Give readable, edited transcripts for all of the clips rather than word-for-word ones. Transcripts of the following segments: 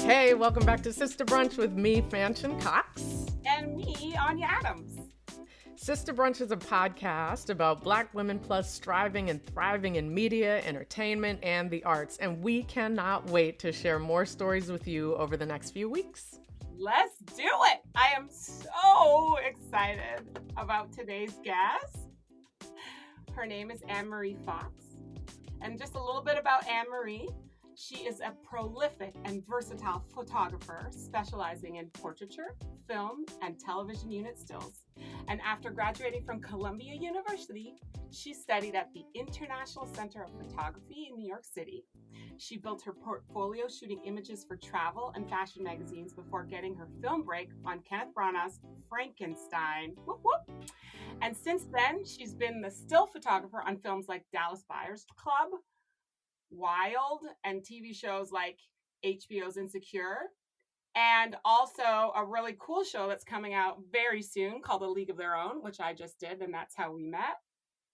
Hey, welcome back to Sister Brunch with me, Fanshen Cox. And me, Anya Adams. Sister Brunch is a podcast about Black women plus striving and thriving in media, entertainment, and the arts. And we cannot wait to share more stories with you over the next few weeks. Let's do it! I am so excited about today's guest. Her name is Anne-Marie Fox. And just a little bit about Anne-Marie. She is a prolific and versatile photographer specializing in portraiture, film, and television unit stills. And after graduating from Columbia University, she studied at the International Center of Photography in New York City. She built her portfolio shooting images for travel and fashion magazines before getting her film break on Kenneth Branagh's Frankenstein. Whoop, whoop. And since then, she's been the still photographer on films like Dallas Buyers Club, Wild, and TV shows like HBO's Insecure, and also a really cool show that's coming out very soon called A League of Their Own, which I just did, and that's how we met.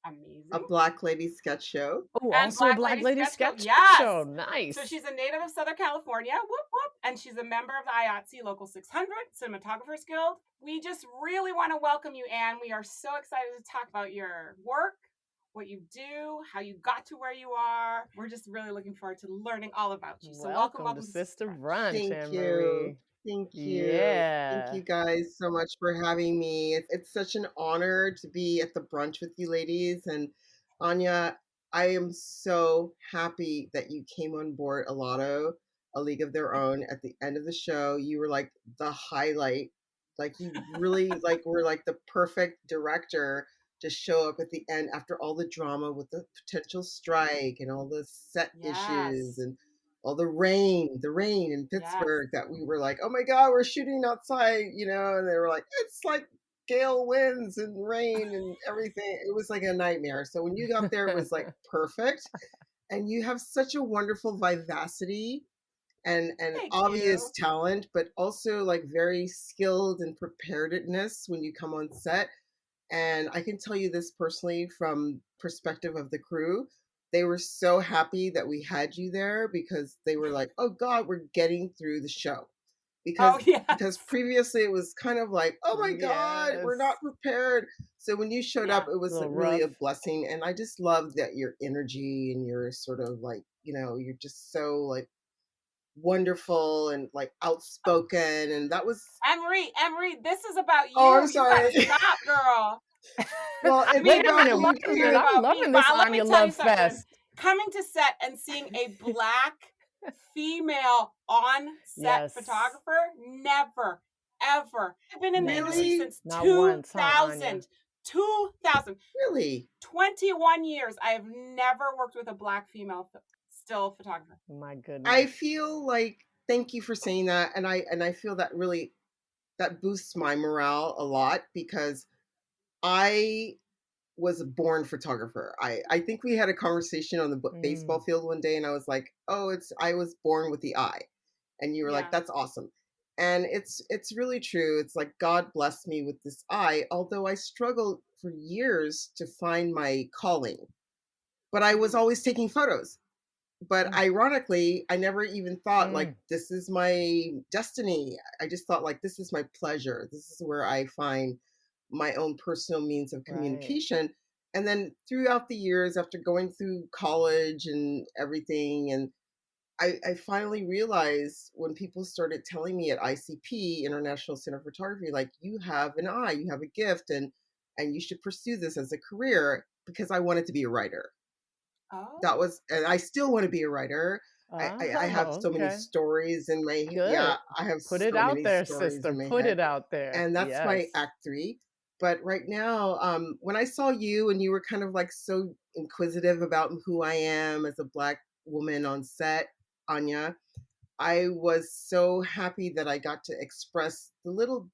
Amazing. A Black Lady sketch show. Oh, also a Black Lady sketch show. Nice. So she's a native of Southern California, whoop, whoop, and she's a member of the IATSE Local 600 Cinematographers Guild. We just really want to welcome you, Anne. We are so excited to talk about your work, what you do, how you got to where you are. We're just really looking forward to learning all about you. So welcome to Sister Brunch, Thank Anne-Marie. Thank you. Yeah. Thank you guys so much for having me. It's such an honor to be at the brunch with you ladies. And Anya, I am so happy that you came on board A League of Their Own at the end of the show. You were like the highlight. Like you really were like the perfect director to show up at the end after all the drama with the potential strike and all the set issues and all the rain in Pittsburgh that we were like, oh my God, we're shooting outside, and they were like, it's like gale winds and rain and everything. It was like a nightmare. So when you got there, it was like perfect. And you have such a wonderful vivacity and obvious talent, but also like very skilled and preparedness when you come on set. And I can tell you this personally from perspective of the crew. They were so happy that we had you there because they were like, oh God, we're getting through the show. Because previously it was kind of like, oh my God, we're not prepared. So when you showed up, it was like really a blessing. And I just love that your energy and your sort of like, you're just so like wonderful and like outspoken, and that was Anne-Marie, this is about you. Oh, I'm sorry. You gotta stop, girl. Well, wait a minute, I'm loving this Anya Love Fest. Coming to set and seeing a Black female on set photographer, never, ever. I've been in the industry since 2000. 2000. Really? 21 years. I have never worked with a Black female still photographer. My goodness. I feel like, thank you for saying that, and I feel that really that boosts my morale a lot because I was a born photographer. I think we had a conversation on the baseball field one day, and I was like, I was born with the eye, and you were like, that's awesome. And it's really true. It's like God blessed me with this eye, although I struggled for years to find my calling, but I was always taking photos. But ironically, I never even thought like, this is my destiny. I just thought like, this is my pleasure. This is where I find my own personal means of communication. And then throughout the years, after going through college and everything, and I finally realized when people started telling me at ICP, International Center for Photography, like, you have an eye, you have a gift, and you should pursue this as a career, because I wanted to be a writer. That was, and I still want to be a writer. I have so many stories in my I have put it out there, sister. Put it out there, and that's my act 3. But right now, when I saw you and you were kind of like so inquisitive about who I am as a Black woman on set, Anya, I was so happy that I got to express the little,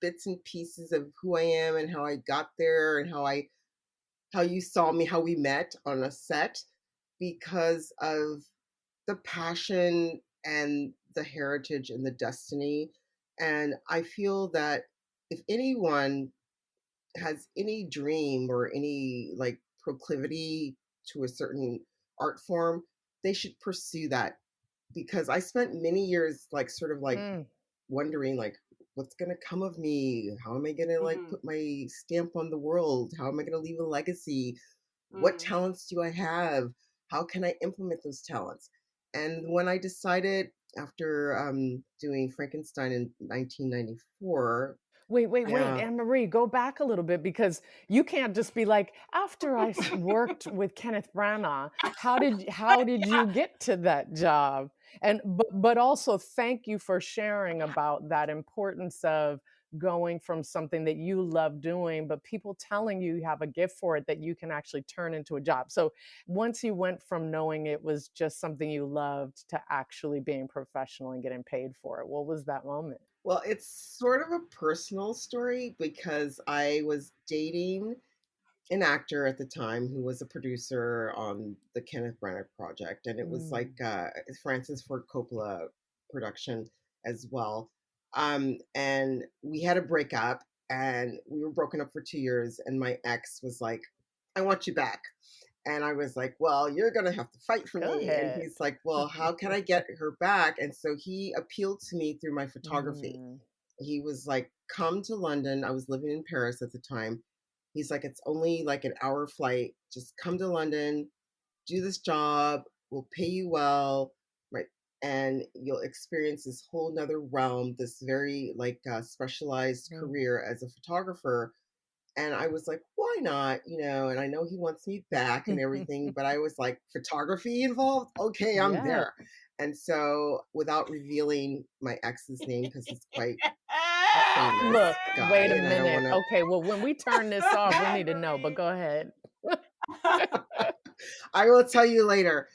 bits and pieces of who I am and how I got there and how you saw me, how we met on a set, because of the passion and the heritage and the destiny. And I feel that if anyone has any dream or any like proclivity to a certain art form, they should pursue that because I spent many years like sort of like Mm, wondering like what's going to come of me? How am I going to like Mm-hmm. put my stamp on the world? How am I going to leave a legacy? What Mm. talents do I have? How can I implement those talents? And when I decided after doing Frankenstein in 1994, wait, yeah, Anne Marie, go back a little bit because you can't just be like, after worked with Kenneth Branagh, how did Yeah. you get to that job? And but also thank you for sharing about that importance of going from something that you love doing, but people telling you have a gift for it that you can actually turn into a job. So once you went from knowing it was just something you loved to actually being professional and getting paid for it, what was that moment? well, it's sort of a personal story because I was dating an actor at the time who was a producer on the Kenneth Branagh project, and it was like Mm, Francis Ford Coppola production as well. And we had a breakup, and we were broken up for 2 years. And my ex was like, "I want you back," and I was like, "Well, you're gonna have to fight for go me." And ahead. he's like, "Well, how can I get her back?" And so he appealed to me through my photography. Mm, He was like, "Come to London." I was living in Paris at the time. He's like, "It's only like an hour flight. Just come to London, do this job. We'll pay you well, right? And you'll experience this whole nother realm, this very like specialized mm. career as a photographer." And I was like, "Why not?" And I know he wants me back and everything, but I was like, "Photography involved? Okay, I'm Yes. there." And so, without revealing my ex's name, because he's quite famous Look, guy, wait a and I don't minute. want to. Okay, well, when we turn this off, we need to know, but Anne-Marie. go ahead. I will tell you later.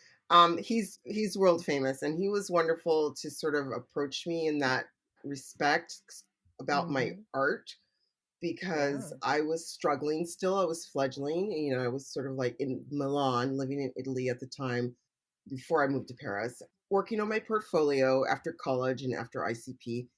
He's world famous, and he was wonderful to sort of approach me in that respect about my Mhm. art because Yeah. I was struggling still. I was fledgling. I was sort of like in Milan, living in Italy at the time before I moved to Paris, working on my portfolio after college and after ICP.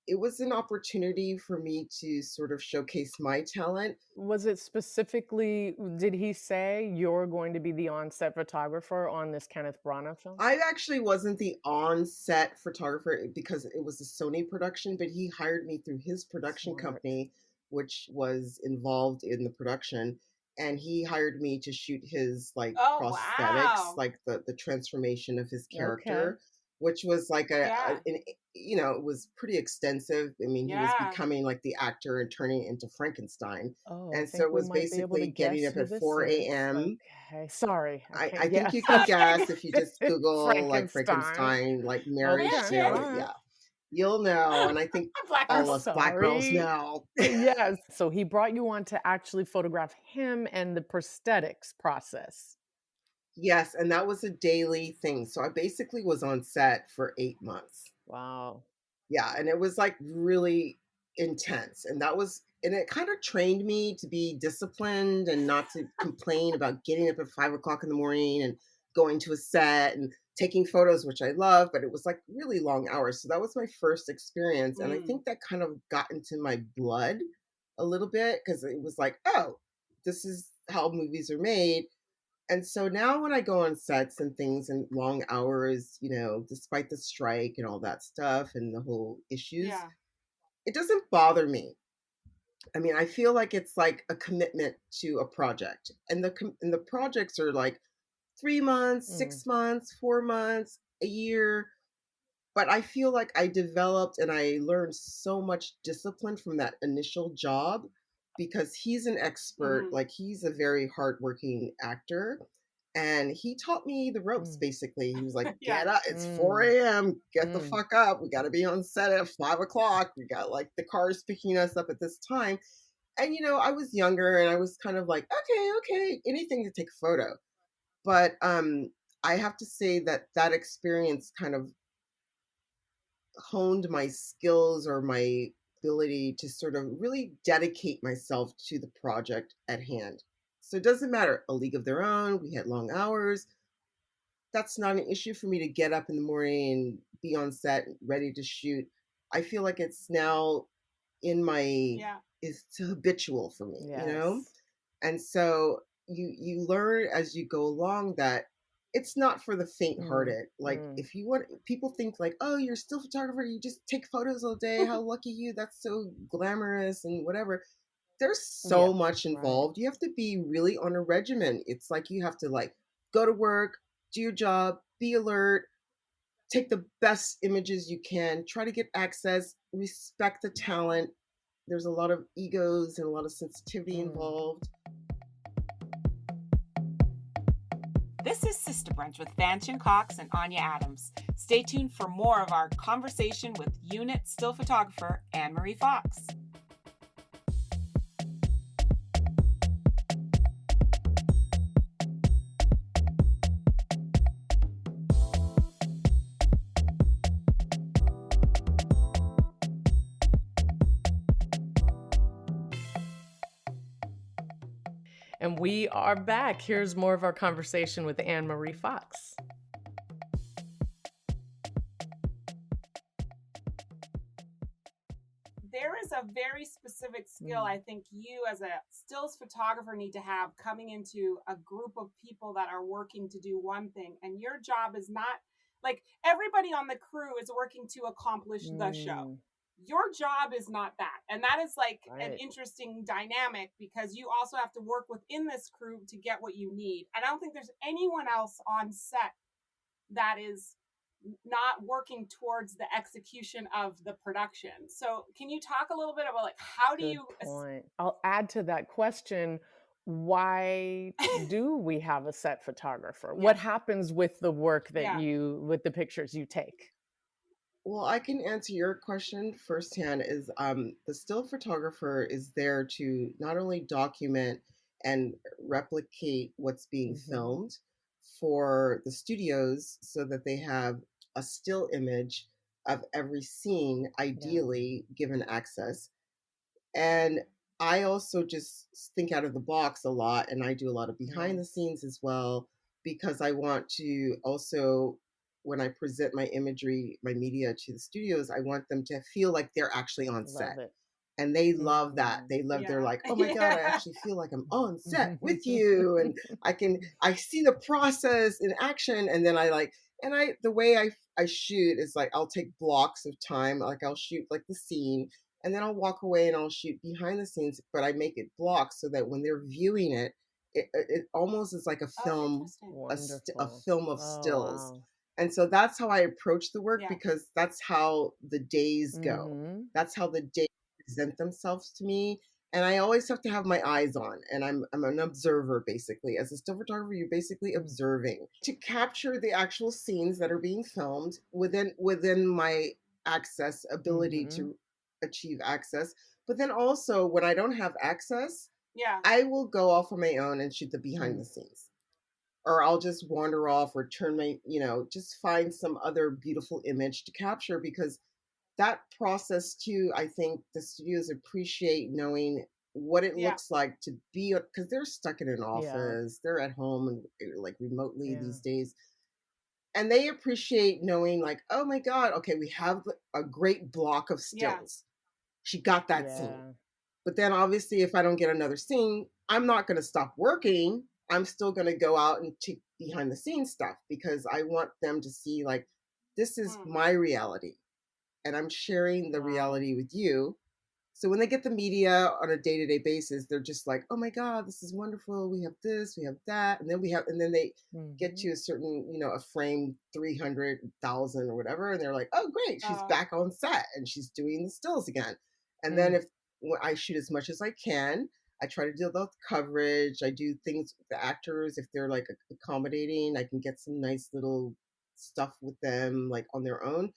It was an opportunity for me to sort of showcase my talent. Was it specifically did he say you're going to be the on-set photographer on this Kenneth Branagh film? I actually wasn't the on-set photographer because it was a Sony production, but he hired me through his production Smart. company, which was involved in the production. And he hired me to shoot his like Oh, prosthetics, wow. like the transformation of his Okay. character, which was like Yeah. it was pretty extensive. I mean, he was Yeah. becoming like the actor and turning into Frankenstein. Oh, I And so think it we was might be able to basically getting guess up who at this 4 is. a.m. Okay. Sorry. Okay. I think Yeah. you can guess if you Okay. just Google like Frankenstein. Frankenstein, like Mary Okay. All Shelley. right. Yeah, you'll know. And I think Black I'm all girl. us black girls sorry. know. Yes. So he brought you on to actually photograph him and the prosthetics process. Yes, and that was a daily thing. So I basically was on set for 8 months. Wow. Yeah, and it was like really intense. And it kind of trained me to be disciplined and not to complain about getting up at 5 o'clock in the morning and going to a set and taking photos, which I love, but it was like really long hours. So that was my first experience. And I Mm. think that kind of got into my blood a little bit because it was like, oh, this is how movies are made. And so now when I go on sets and things and long hours, despite the strike and all that stuff and the whole issues, Yeah. it doesn't bother me. I mean, I feel like it's like a commitment to a project. And the projects are like 3 months, Mm, 6 months, 4 months, a year. But I feel like I developed and I learned so much discipline from that initial job because he's an expert, Mhm. like he's a very hardworking actor. And he taught me the ropes mm, basically. He was like, Yeah. "Get up, it's 4 mm, a.m. Get the mm. fuck up. We gotta be on set at 5 o'clock. We got like the cars picking us up at this time." And I was younger and I was kind of like, okay, anything to take a photo. But I have to say that that experience kind of honed my skills or my ability to sort of really dedicate myself to the project at hand. So it doesn't matter, A League of Their Own, we had long hours. That's not an issue for me to get up in the morning and be on set ready to shoot. I feel like it's now in my Yeah. it's habitual for me. Yes. And so you learn as you go along that it's not for the Mm, faint-hearted. Like, mm. if you want, people think like, oh, you're a still photographer, you just take photos all day. How lucky you! That's so glamorous and whatever. There's Yeah, so much right. involved. You have to be really on a regimen. It's like you have to like go to work, do your job, be alert, take the best images you can, try to get access, respect the talent. There's a lot of egos and a lot of sensitivity Mm. involved. This is Sister Brunch with Fanshen Cox and Anya Adams. Stay tuned for more of our conversation with unit still photographer Anne-Marie Fox. And we are back. Here's more of our conversation with Anne-Marie Fox. There is a very specific skill I think you as a stills photographer need to have coming into a group of people that are working to do one thing. And your job is not like everybody on the crew is working to accomplish the show. Mm, Your job is not that. And that is like an right. interesting dynamic because you also have to work within this crew to get what you need. And I don't think there's anyone else on set that is not working towards the execution of the production. So can you talk a little bit about like how do Good you point. I'll add to that question. Why do we have a set photographer? yeah, What happens with the work that yeah, with the pictures you take? Well, I can answer your question firsthand. Is the still photographer is there to not only document and replicate what's being Hmm. filmed for the studios so that they have a still image of every scene, Yeah. ideally given access. And I also just think out of the box a lot, and I do a lot of behind the Nice. scenes as well, because I want to also, when I present my imagery, my media to the studios, I want them to feel like they're actually on set. Love it. And they love that. Mm. They love, they're yeah, like, oh my God, I yeah, actually feel like I'm on set with you. And I see the process in action. And then I like, and the way I shoot is like, I'll take blocks of time. Like I'll shoot like the scene and then I'll walk away and I'll shoot behind the scenes, but I make it blocks so that when they're viewing it, it almost is like a oh film, interesting, a Wonderful. film of Oh, stills. wow. And so that's how I approach the work yeah, because that's how the days go. Hmm. That's how the days present themselves to me. And I always have to have my eyes on, and I'm an observer basically. As a still photographer, you're basically observing to capture the actual scenes that are being filmed within my access ability Hmm. to achieve access. But then also when I don't have access, yeah, I will go off on my own and shoot the behind Mm. the scenes. Or I'll just wander off or turn my, just find some other beautiful image to capture because that process too, I think the studios appreciate knowing what it yeah, looks like to be because they're stuck in an Yeah. office, they're at home and like remotely Yeah. these days. And they appreciate knowing like, oh my God, okay, we have a great block of yeah, stills. She got that scene. Yeah. But then obviously if I don't get another scene, I'm not going to stop working. I'm still going to go out and take behind the scenes stuff because I want them to see like this is mm, my reality and I'm sharing the Wow. reality with you. So when they get the media on a day-to-day basis, they're just like, "Oh my God, this is wonderful. We have this, we have that." And then they get Hmm. to a certain, a frame 300,000 or whatever, and they're like, "Oh, great, she's oh, back on set and she's doing the stills again." And then Mm. if when I shoot as much as I can, I try to deal with coverage. I do things with the actors if they're like accommodating. I can get some nice little stuff with them like on their own,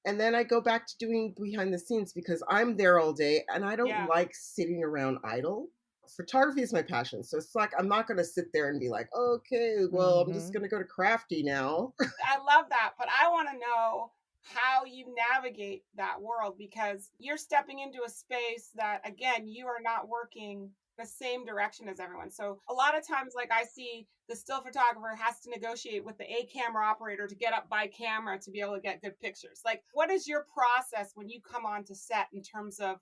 and then I go back to doing behind the scenes because I'm there all day and I don't yeah. like sitting around idle. Photography is my passion. So it's like I'm not going to sit there and be like, okay, well, I'm just Hmm. going to go to Crafty now. I love that, but I want to know how you navigate that world because you're stepping into a space that, again, you are not working the same direction as everyone. So a lot of times, like I see the still photographer has to negotiate with the A camera operator to get up by camera to be able to get good pictures. Like, what is your process when you come onto set in terms of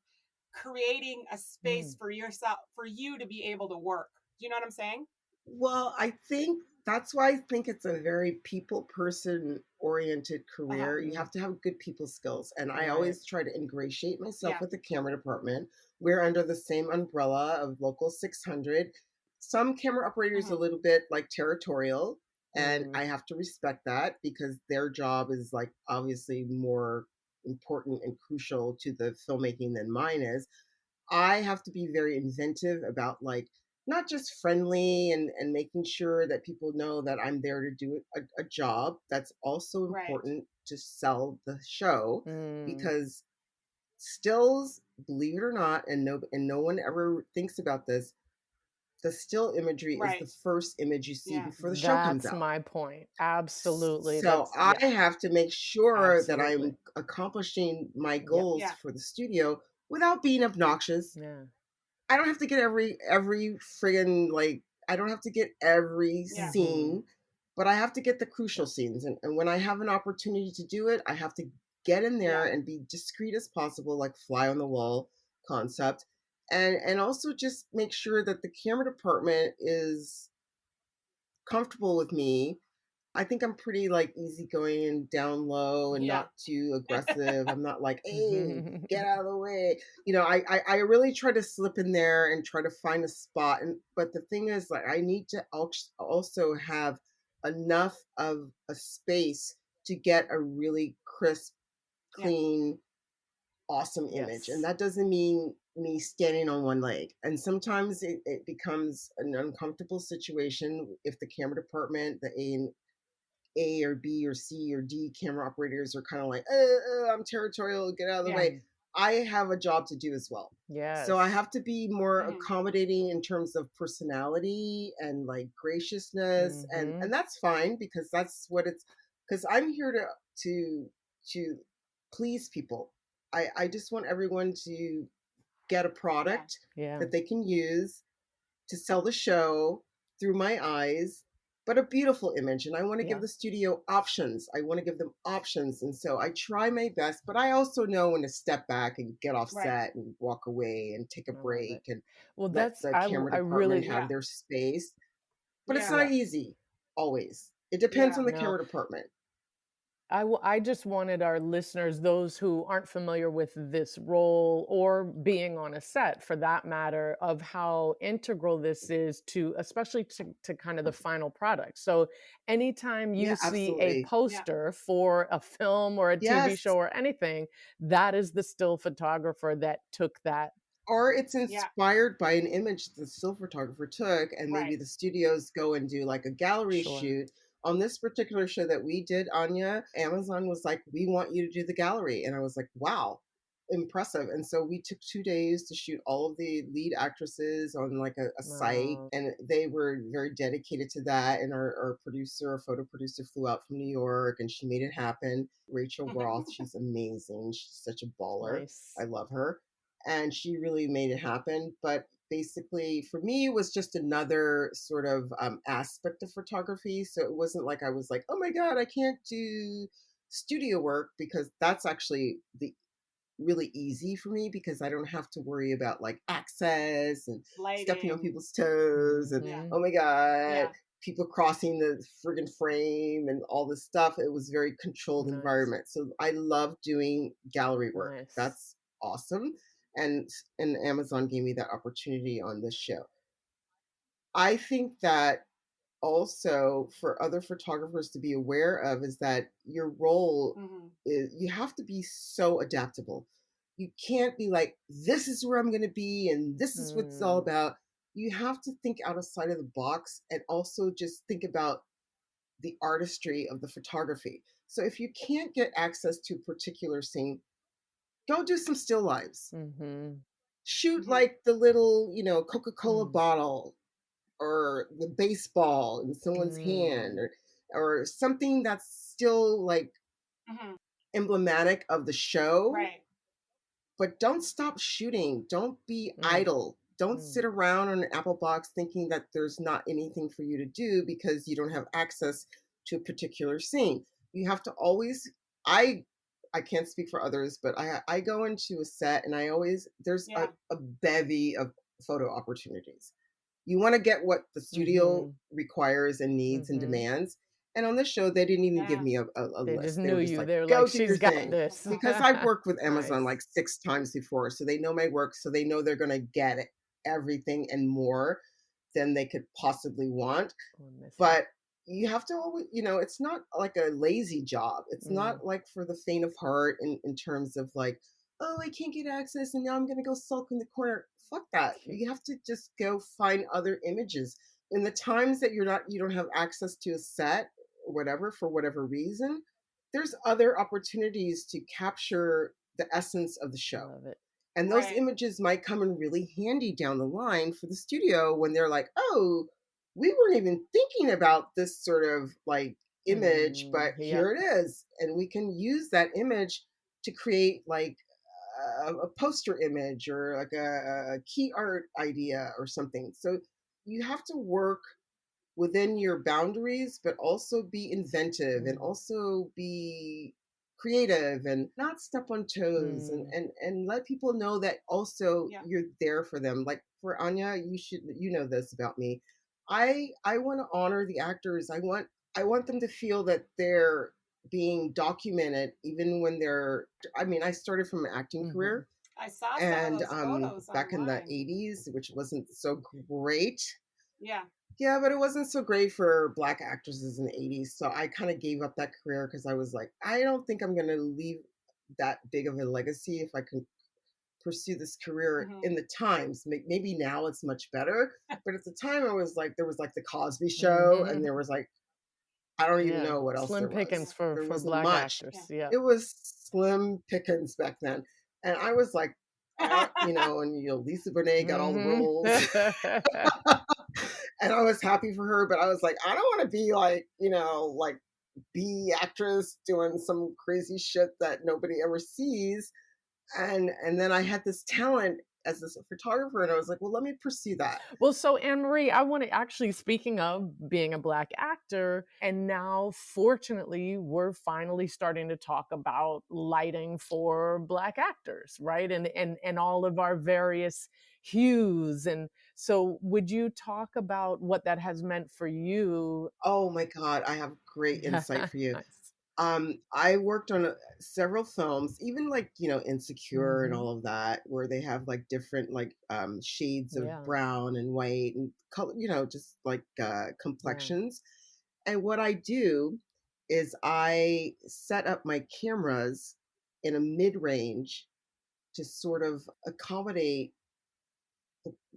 creating a space Mm. for yourself, for you to be able to work? Do you know what I'm saying? Well, I think that's why I think it's a very people person oriented Uh-huh. career. You have to have good people skills. And I Right. always try to ingratiate myself Yeah. with the camera department. We're under the same umbrella of Local 600. Some camera operators a Mhm. little bit like territorial, and Mm. I have to respect that because their job is like obviously more important and crucial to the filmmaking than mine is. I have to be very inventive about like not just friendly and making sure that people know that I'm there to do a job. That's also Right. important to sell the show Mm. because stills, believe it or not, and no one ever thinks about this, the still imagery is the Right. first image you see Yeah. before the show comes That's out. my point. Absolutely. So That's, I yeah, have to make sure that absolutely. I'm accomplishing my Yep. goals Yeah. for the studio without being obnoxious. Yeah. I don't have to get every friggin' like I don't have to get every Yeah. Mm-hmm. scene, but I have to get the crucial Yep. scenes. And when I have an opportunity to do it, I have to get in there Yeah. and be discreet as possible, like fly on the wall concept. And also just make sure that the camera department is comfortable with me. I think I'm pretty like easygoing and down low and Yeah. not too aggressive. I'm not like, hey, get Mm-hmm. out of the way. I really try to slip in there and try to find a spot. And but the thing is, like, I need to also have enough of a space to get a really crisp, Yeah. clean, awesome image. And Yes. that doesn't mean me standing on one leg. And sometimes it becomes an uncomfortable situation if the camera department, the A or B or C or D camera operators are kind of like, I'm territorial, get out of the Yeah. way. I have a job to do as well. So I Yes. have to be more Mhm. accommodating in terms of personality and like graciousness, Mm-hmm. and that's fine because that's what it's because I'm here to to please people. I just want everyone to get a Yeah. product Yeah. that they can use to sell the show through my eyes, but a beautiful image. And I want to give Yeah. the studio options. I want to give them options. And so I try my best, but I also know when to step back and get off Right. set and walk away and take a I love break it. and Well, let that's, the camera I department really, have Yeah. their space. But it's Yeah. not yeah. easy always. It depends Yeah. on the No. camera department. I just wanted our listeners, those who aren't familiar with this role or being on a set for that matter, of how integral this is to, especially to kind of the final product. So anytime you Yeah, see a absolutely. Yeah. poster for a film or a TV Yes. show or anything, that is the still photographer that took that. Or it's Yeah. inspired by an image the still photographer took, and maybe Right. the studios go and do like a gallery Sure. shoot. On this particular show that we did, Anya, Amazon was like, we want you to do the gallery. And I was like, wow, impressive. And so we took 2 days to shoot all of the lead actresses on like a site, Wow. and they were very dedicated to that. And our producer, our photo producer, flew out from New York and she made it happen. Rachel Roth, she's amazing. She's such a baller. I Nice. love her, and she really made it happen. But basically, for me, it was just another sort of aspect of photography. So it wasn't like I was like, oh my God, I can't do studio work because that's actually the really easy for me because I don't have to worry about like access and stepping on Lighting. people's toes and Yeah. Mm-hmm. oh my God, Yeah. people crossing the friggin' frame and all this stuff. It was very controlled Nice. environment. So I love doing gallery work. Nice. That's awesome. And Amazon gave me that opportunity on this show. I think that also for other photographers to be aware of is that your role Mhm. is you have to be so adaptable. You can't be like, this is where I'm going to be and this is what it's all Mm. about. You have to think outside of the box and also just think about the artistry of the photography. So if you can't get access to a particular scene, go do some still lives. Mm-hmm. Shoot Mhm. like the little, Coca-Cola Mm. bottle or the baseball in someone's hand, Mm. or something that's still like Mhm. emblematic of the show, Right. but don't stop shooting. Don't be Mm. idle. Don't Mm. sit around on an Apple box thinking that there's not anything for you to do because you don't have access to a particular scene. You have to always I I can't speak for others, but I go into a set and I always there's Yeah. a bevy of photo opportunities. you want to get what the studio Mm-hmm. requires and needs and Mm-hmm. demands. And on this show, they didn't even give Yeah. me a They just list. They knew were just you. like, They're like, go do she's your got thing. this. Because I've worked with Amazon Nice. like 6 times before. So they know my work. So they know they're going to get everything and more than they could possibly want. Oh, I'm missing. But you have to always, it's not like a lazy job. It's Mm. not like for the faint of heart in terms of like, oh, I can't get access and now I'm going to go sulk in the corner. Fuck that. You have to just go find other images. In the times that you don't have access to a set or whatever, for whatever reason, there's other opportunities to capture the essence of the show. Love it. And those Right. images might come in really handy down the line for the studio when they're like, oh, we weren't even thinking about this sort of like image, but Yep. here it is. And we can use that image to create like a poster image or like a key art idea or something. So you have to work within your boundaries, but also be inventive and Mm. also be creative and not step on toes and Mm. and let people know that also Yeah. you're there for them. Like for Anya, you know this about me. I want to honor the actors. I want them to feel that they're being documented even when they're, I mean, I started from an acting Mm-hmm. career I saw some of and those photos back in the online. 80s, which wasn't so great. Yeah. Yeah, but it wasn't so great for black actresses in the 80s. So I kind of gave up that career because I was like, I don't think I'm going to leave that big of a legacy if I can pursue this career Hmm. in the times. Maybe now it's much better. But at the time, I was like, there was like the Cosby Show, and Mm-hmm. there was like, I don't even Yeah. know what else Slim there was. pickings Yeah. for There wasn't black much. actors. Yeah. Yeah. It was slim pickings back then. And I was like, and Lisa Bonet got all the roles. Mm-hmm. And I was happy for her, but I was like, I don't want to be like, like B actress doing some crazy shit that nobody ever sees. And then I had this talent as a photographer, and I was like, well, let me pursue that. Well, so Anne Marie, I want to actually, speaking of being a Black actor, and now fortunately, we're finally starting to talk about lighting for Black actors, right? And all of our various hues. And so, would you talk about what that has meant for you? Oh my God, I have great insight for you. Nice. I worked on several films, even like, Insecure and Hmm. all of that, where they have like different like shades of Yeah. brown and white and color, just like Yeah. complexions. And what I do is I set up my cameras in a mid range to sort of accommodate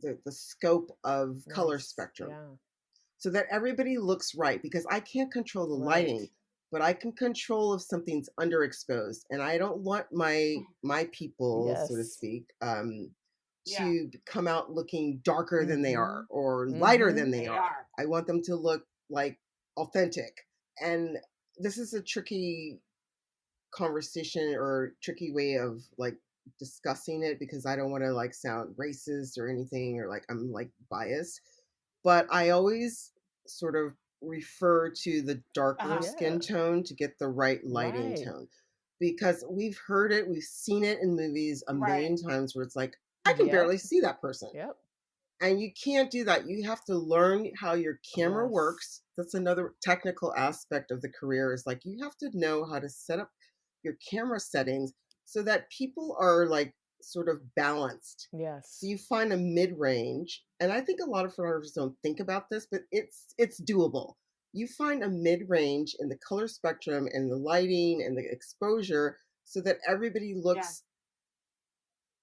the scope of color Nice. spectrum Yeah. so that everybody looks right because I can't control the Right. lighting, but I can control if something's underexposed. And I don't want my people, so to Yes. speak, Yeah. to come out looking darker than they Hmm. are or lighter Hmm. than they They are. are. I want them to look like authentic. And this is a tricky conversation or tricky way of like discussing it because I don't want to like sound racist or anything or like I'm like biased. But I always sort of refer to the darker Uh-huh. skin Yeah. tone to get the right lighting Right. tone because we've heard it, we've seen it in movies a Right. million times where it's like, I can Yep. barely see that person. Yep. And you can't do that. You have to learn how your camera Yes. works. That's another technical aspect of the career is like you have to know how to set up your camera settings so that people are like sort of balanced. So Yes. you find a mid-range, and I think a lot of photographers don't think about this, but it's doable. You find a mid-range in the color spectrum and the lighting and the exposure so that everybody Yeah. looks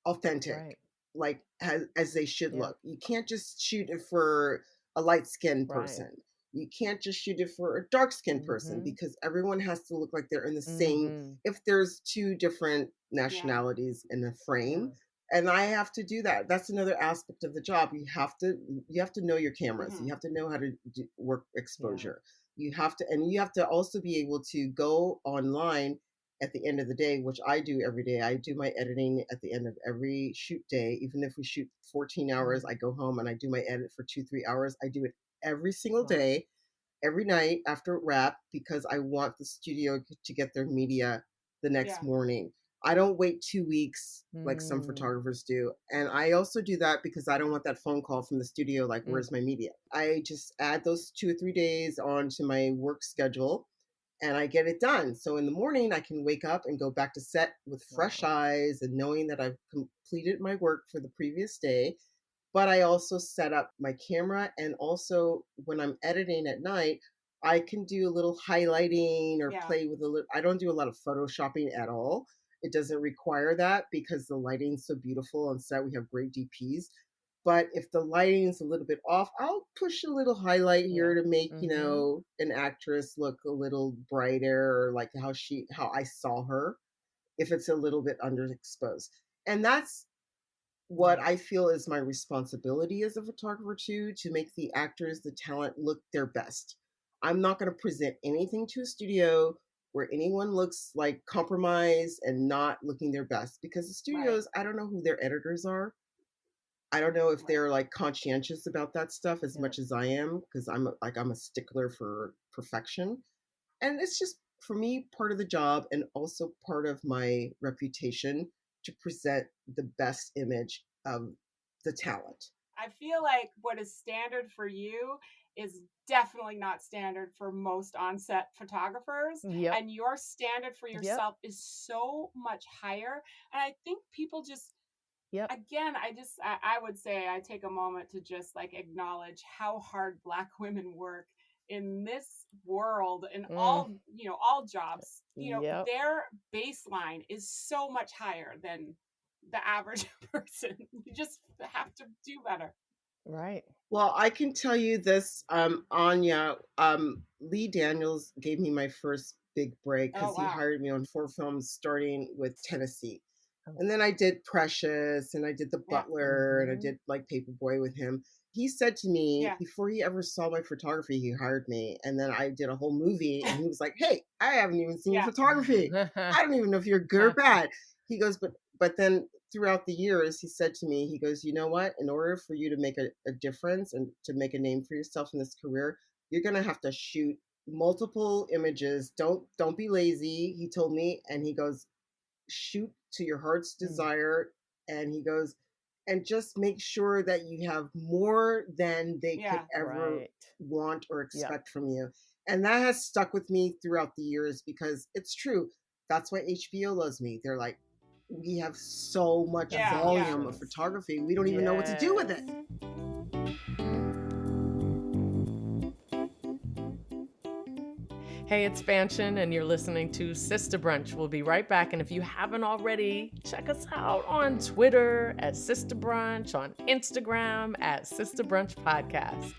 authentic, Right. like as they should Yep. look. You can't just shoot it for a light skinned Right. person. You can't just shoot it for a dark skinned person Mhm. because everyone has to look like they're in the same. Mhm. If there's two different Yeah. nationalities in a frame, Yeah. and I have to do that. That's another aspect of the job. You have to know your cameras. You Hmm. have to know how to work Yeah. exposure. You have to also be able to go online at the end of the day, which I do every day. I do my editing at the end of every shoot day. Even if we shoot 14 hours, I Mhm. go home and I do my edit for 2, 3 hours. I do it every single Wow. day, every night after wrap, because I want the studio to get their media the next Yeah. morning. I don't wait 2 weeks like some Mm, photographers do. And I also do that because I don't want that phone call from the studio like, mm, where's my media? I just add those 2 or 3 days onto my work schedule and I get it done. So in the morning, I can wake up and go back to set with fresh wow. eyes and knowing that I've completed my work for the previous day. But I also set up my camera. And also, when I'm editing at night, I can do a little highlighting or Yeah. play with a little. I don't do a lot of photoshopping at all. It doesn't require that because the lighting's so beautiful on set. We have great DPs. But if the lighting's a little bit off, I'll push a little highlight here Yeah. to make, Mm-hmm. an actress look a little brighter or like how I saw her if it's a little bit underexposed. And that's what Right. I feel is my responsibility as a photographer too, to make the actors, the talent look their best. I'm not going to present anything to a studio where anyone looks like compromised and not looking their best because the Right. studios, I don't know who their editors are. I don't know if Right. they're like conscientious about that stuff as Yeah. much as I am because I'm a stickler for perfection. And it's just for me part of the job and also part of my reputation to present the best image of the talent. I feel like what is standard for you is definitely not standard for most on-set photographers, Yep. and your standard for Yep. yourself is so much higher. And I think people just, Yep. again, I would say I take a moment to just like acknowledge how hard Black women work in this world and Mm, all jobs. yep. Their baseline is so much higher than the average person. You just have to do better. Right. Well, I can tell you this, Anya, Lee Daniels gave me my first big break Oh because he wow. hired me on 4 films starting with Tennessee. Oh. And then I did Precious and I did The Yeah. Butler and I Mm-hmm. did like Paperboy with him. He said to me Yeah. before he ever saw my photography, he hired me. And then I did a whole movie and he was like, "Hey, I haven't even seen your Yeah. photography. I don't even know if you're good or bad." He goes, but then throughout the years, he said to me, he goes, "You know what? In order for you to make a difference and to make a name for yourself in this career, you're gonna have to shoot multiple images. Don't be lazy," he told me. And he goes, "Shoot to your heart's Mm, desire." And he goes, "And just make sure that you have more than they could Yeah. ever right. want or Yep. expect from you." And that has stuck with me throughout the years because it's true. That's why HBO loves me. They're like, "We have so much That's Yeah. so Yeah. volume of true. photography, we don't even know what to do with Yes. it." Hey, it's Fanshen, and you're listening to Sister Brunch. We'll be right back. And if you haven't already, check us out on Twitter at Sister Brunch, on Instagram at Sister Brunch Podcast.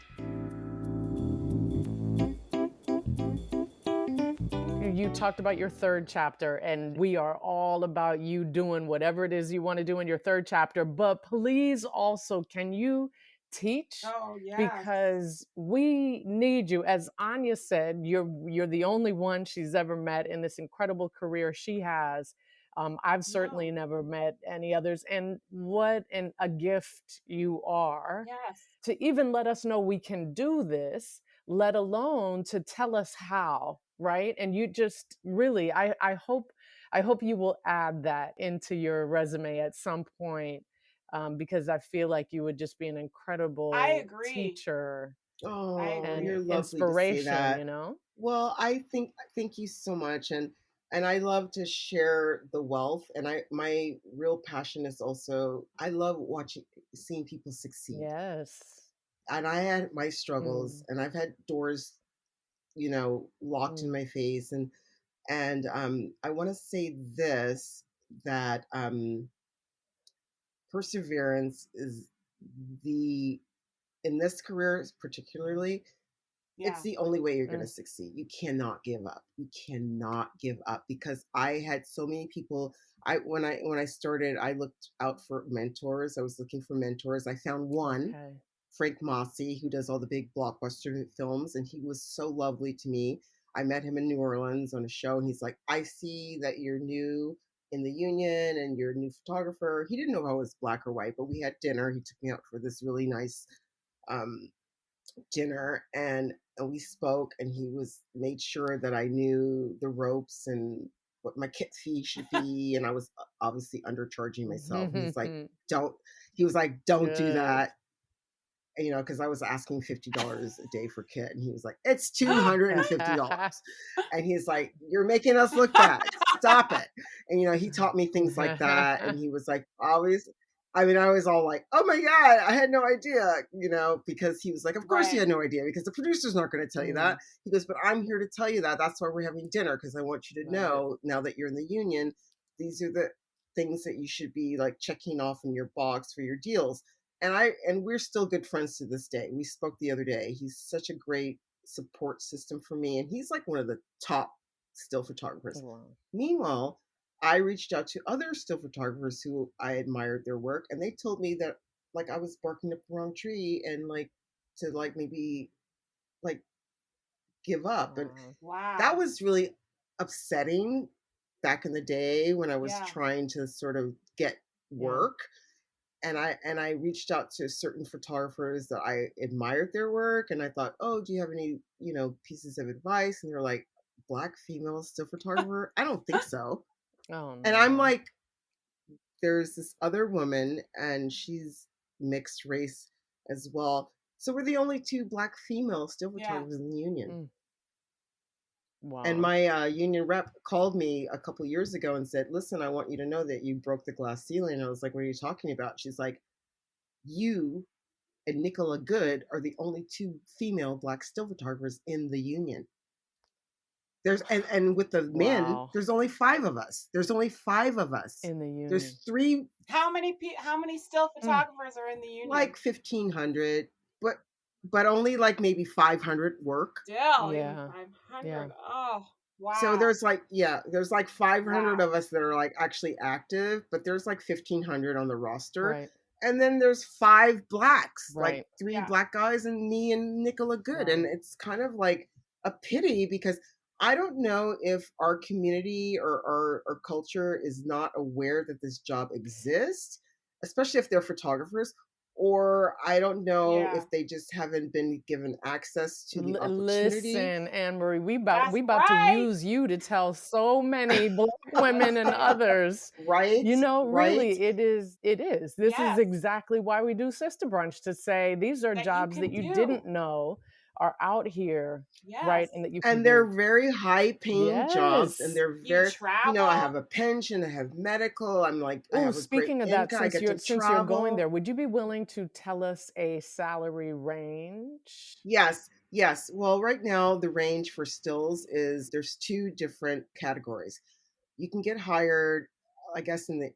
You talked about your third chapter, and we are all about you doing whatever it is you want to do in your third chapter. But please also, can you teach? Oh yes. Because we need you. As Anya said, you're the only one she's ever met in this incredible career she has. I've certainly No. never met any others, and what a gift you are Yes. to even let us know we can do this, let alone to tell us how, right? And you just really, I hope you will add that into your resume at some point, because I feel like you would just be an I incredible agree. teacher I Oh, and you're agree. lovely to say inspiration, that. you know? Well, I think thank you so much, and I love to share the wealth. And I my real passion is also I love watching seeing people succeed. Yes. And I had my Mm, struggles, and I've had doors, locked in mm, my face, and I want to say this that perseverance is the in this career particularly it's Yeah. the only way you're going to mm, succeed. You cannot give up. You cannot give up because I had so many people. I when I started, I looked out for mentors. I was looking for mentors. I found one, okay. Frank Mossy, who does all the big blockbuster films, and he was so lovely to me. I met him in New Orleans on a show, and he's like, "I see that you're new in the union and you're a new photographer." He didn't know if I was black or white, but we had dinner. He took me out for this really nice um, dinner and we spoke and he was made sure that I knew the ropes and what my kit fee should be, and I was obviously undercharging myself. He was like, don't do Good. that. You know, because I was asking $50 a day for kit, and he was like, it's $250. And he's like, you're making us look bad. Stop it. And, you know, he taught me things like that. And he was like, always, I mean, I was all like, oh my God, I had no idea, you know, because he was like, of course you had no idea, because the producer's not going to tell you that. He goes, but I'm here to tell you that. That's why we're having dinner, because I want you to know, now that you're in the union, these are the things that you should be like checking off in your box for your deals. And we're still good friends to this day. We spoke the other day. He's such a great support system for me, and he's like one of the top still photographers. Wow. Meanwhile, I reached out to other still photographers who I admired their work, and they told me that like I was barking up the wrong tree, and like to like maybe like give up. And that was really upsetting back in the day when I was trying to sort of get work. And I reached out to certain photographers that I admired their work, and I thought, oh, do you have any, you know, pieces of advice? And they're like, Black female still photographer? I don't think so. Oh, no. And I'm like, there's this other woman, and she's mixed race as well. So we're the only two Black female still photographers in the union. Wow. And my union rep called me a couple years ago and said, listen, I want you to know that you broke the glass ceiling. And I was like, what are you talking about? She's like, you and Nicola Good are the only two female Black still photographers in the union. There's and with the men, there's only 5 of us. There's only 5 of us in the union. There's 3. How many still photographers are in the union? Like 1,500, but only like maybe 500 work. Still, 500. Yeah. Oh, wow. So there's like there's like 500 of us that are like actually active, but there's like 1,500 on the roster. Right. And then there's 5 Blacks, like 3 Black guys and me and Nicola Good. And it's kind of like a pity, because I don't know if our community or our culture is not aware that this job exists, especially if they're photographers, or I don't know if they just haven't been given access to the opportunity. Listen, Anne-Marie, we about to use you to tell so many Black women and others. Right. You know, really, it is. This is exactly why we do Sister Brunch, to say these are jobs that you didn't know are out here, right? And that you can they're very high paying jobs, and they're very, you know, I have a pension, I have medical, I'm like, speaking of that, since you're going there, would you be willing to tell us a salary range? Yes. Well, right now the range for stills is there's 2 different categories. You can get hired, I guess, in the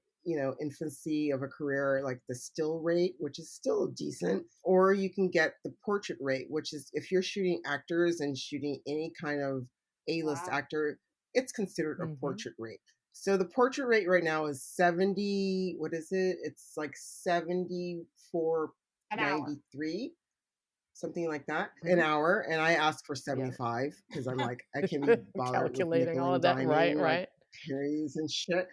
infancy of a career, like the still rate, which is still decent, or you can get the portrait rate, which is if you're shooting actors and shooting any kind of A-list actor, it's considered a portrait rate. So the portrait rate right now is 70, what is it? It's like 74.93, something like that, an hour. And I asked for 75 because I'm like, I can't be bothered calculating with all of that, right? like, periods and shit.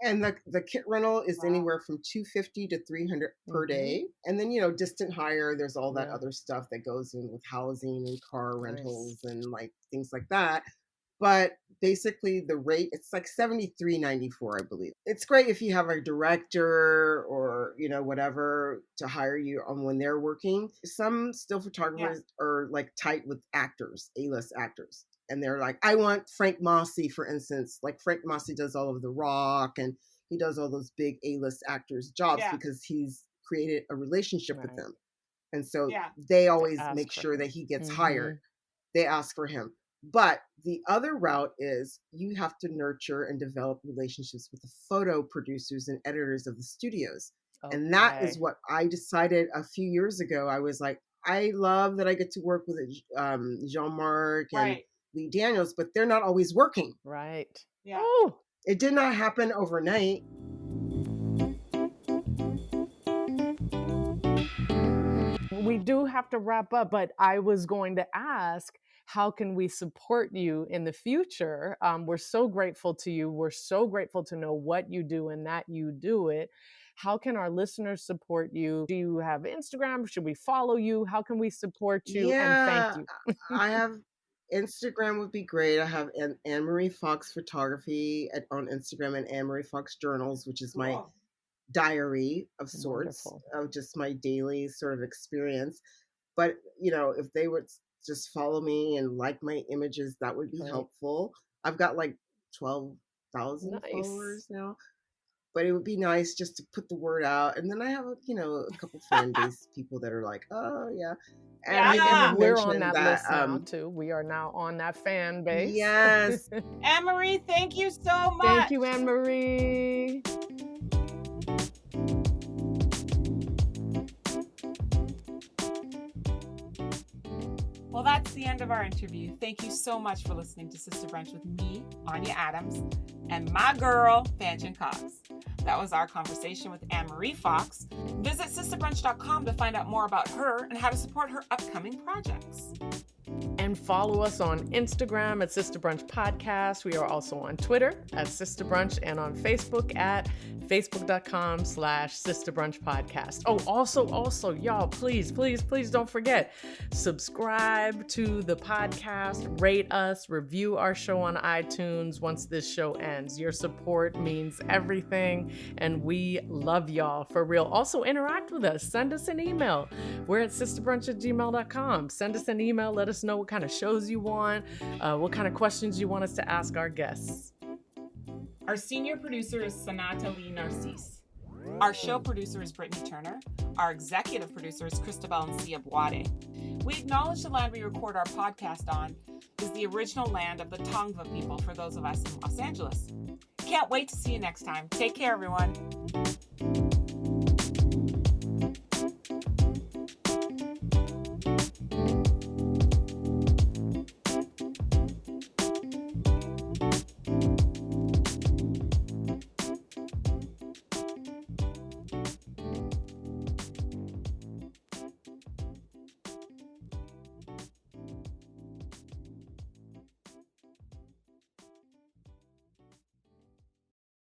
And the kit rental is anywhere from $250 to $300 per day. And then, distant hire, there's all that other stuff that goes in with housing and car rentals and like things like that. But basically the rate, it's like $73.94, I believe. It's great if you have a director or, whatever to hire you on when they're working. Some still photographers are like tight with actors, A-list actors. And they're like, I want Frank Mossy, for instance. Like Frank Mossy does all of The Rock, and he does all those big A-list actors' jobs because he's created a relationship with them. And so they always make sure that he gets hired. They ask for him. But the other route is you have to nurture and develop relationships with the photo producers and editors of the studios. Okay. And that is what I decided a few years ago. I was like, I love that I get to work with Jean-Marc and Lee Daniels, but they're not always working. Right. Yeah. Oh, it did not happen overnight. We do have to wrap up, but I was going to ask, how can we support you in the future? We're so grateful to you. We're so grateful to know what you do and that you do it. How can our listeners support you? Do you have Instagram? Should we follow you? How can we support you? Yeah, and thank you? I have Instagram would be great. I have Anne Marie Fox Photography on Instagram and Anne Marie Fox Journals, which is my Cool. diary of sorts Wonderful. of just my daily sort of experience. But, if they would just follow me and like my images, that would be Right. helpful. I've got like 12,000 Nice. followers now. But it would be nice just to put the word out. And then I have, a couple fan base people that are like, oh, yeah. And I Yeah. never We're on mentioned that that. list now too. We are now on that fan base. Yes. Anne-Marie, thank you so much. Thank you, Anne-Marie. Well, that's the end of our interview. Thank you so much for listening to Sister Brunch with me, Anya Adams, and my girl, Fanshen Cox. That was our conversation with Anne-Marie Fox. Visit sisterbrunch.com to find out more about her and how to support her upcoming projects. And follow us on Instagram at Sister Brunch Podcast. We are also on Twitter at Sister Brunch and on Facebook at facebook.com/Sister Brunch Podcast. Oh, also, y'all, please don't forget, subscribe to the podcast, rate us, review our show on iTunes once this show ends. Your support means everything, and we love y'all for real. Also, interact with us. Send us an email. We're at sisterbrunch@gmail.com. Send us an email. Let us know what kind of shows you want, what kind of questions you want us to ask our guests. Our senior producer is Sanata Lee Narcisse. Our show producer is Brittany Turner. Our executive producer is Cristobal and Sia Buade. We acknowledge the land we record our podcast on is the original land of the Tongva people for those of us in Los Angeles. Can't wait to see you next time. Take care, everyone.